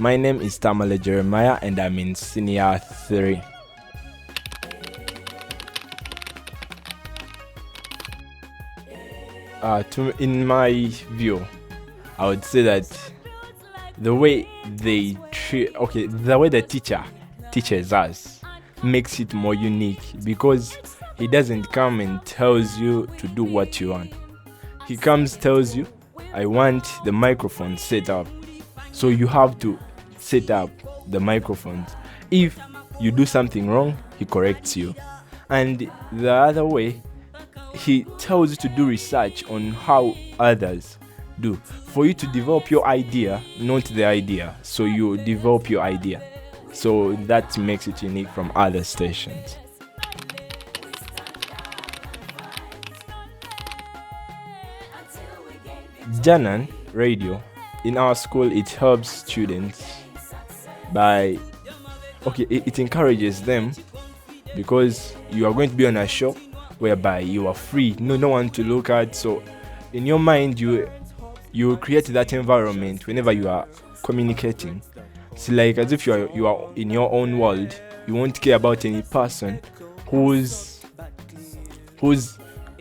My name is Tamale Jeremiah and I'm in senior 3. In my view, I would say that the way the way the teacher teaches us makes it more unique because he doesn't come and tells you to do what you want. He comes, tells you, I want the microphone set up. So you have to set up the microphones. If you do something wrong, he corrects you. And the other way, he tells you to do research on how others do. For you to develop your idea, not the idea. So you develop your idea. So that makes it unique from other stations. Janan Radio, in our school, it helps students by, it encourages them because you are going to be on a show whereby you are free, no one to look at. So in your mind, you create that environment whenever you are communicating. It's like as if you are in your own world. You won't care about any person who's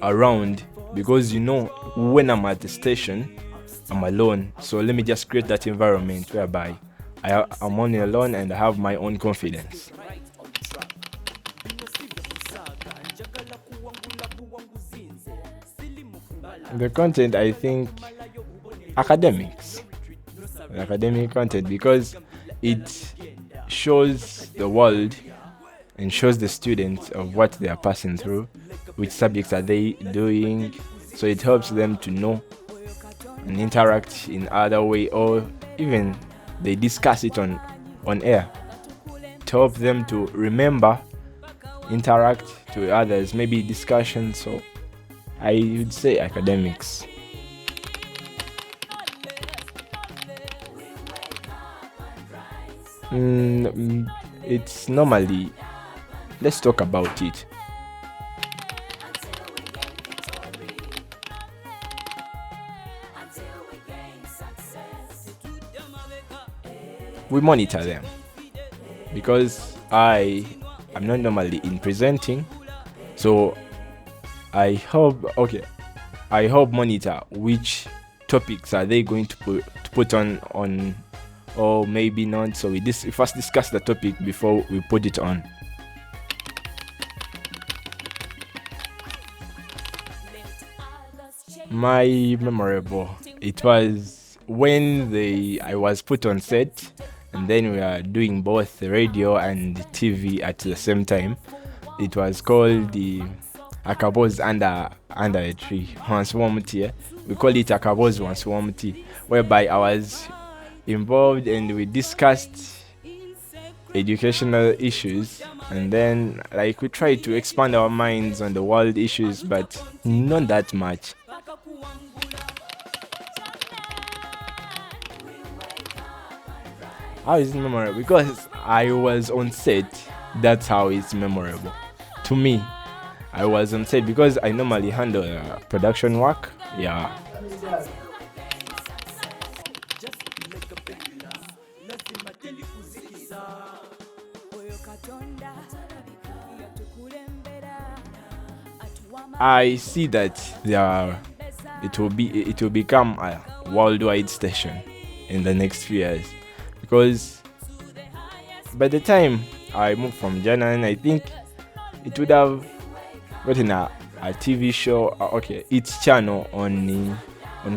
around, because you know when I'm at the station, I'm alone. So let me just create that environment whereby I'm only alone and I have my own confidence. The content, I think, academic content, because it shows the world and shows the students of what they are passing through, which subjects are they doing, so it helps them to know and interact in other way, or even they discuss it on air to help them to remember, interact to others, maybe discussion. So I would say academics. It's normally, let's talk about it. We monitor them because I am not normally in presenting, so I help monitor which topics are they going to put on, or maybe not. So we first discuss the topic before we put it on. My memorable, it was when I was put on set, and then we are doing both radio and TV at the same time. It was called the Akabos under a tree. We call it Akabos Wanswamti, whereby I was involved and we discussed educational issues, and then we tried to expand our minds on the world issues, but not that much. How is it memorable? Because I was on set. That's how it's memorable to me. I was on set because I normally handle production work. Yeah. I see that it will become a worldwide station in the next few years, because by the time I moved from Janan, I think it would have gotten a TV show. Its channel on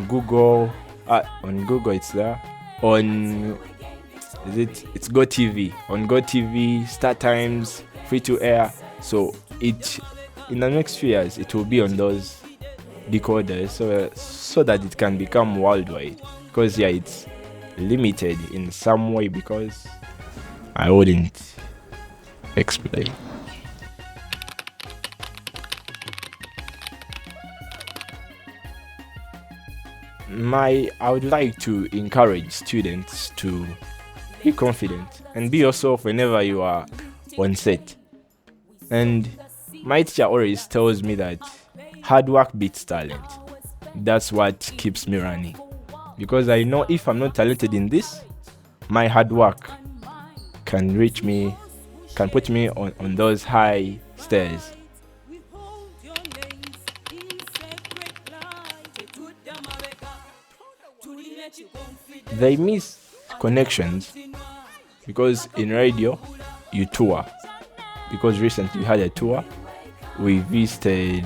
Google. On Google, it's there. It's Go TV. On Go TV, Star Times, free to air. So in the next few years, it will be on those decoders, so that it can become worldwide. Because it's limited in some way, because I wouldn't explain. I would like to encourage students to be confident and be yourself whenever you are on set. And my teacher always tells me that hard work beats talent. That's what keeps me running. Because I know if I'm not talented in this, my hard work can reach me, can put me on those high stairs. They miss connections because in radio you tour. Because recently we had a tour, we visited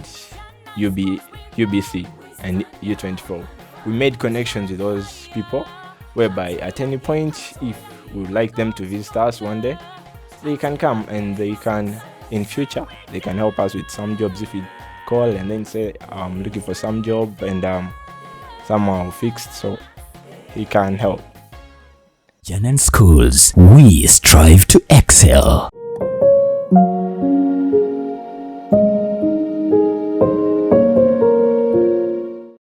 UBC and U24. We made connections with those people, whereby at any point, if we would like them to visit us one day, they can come and they can, in future, they can help us with some jobs. If we call and then say, I'm looking for some job and somehow fixed, so he can help. Janan Schools, we strive to excel.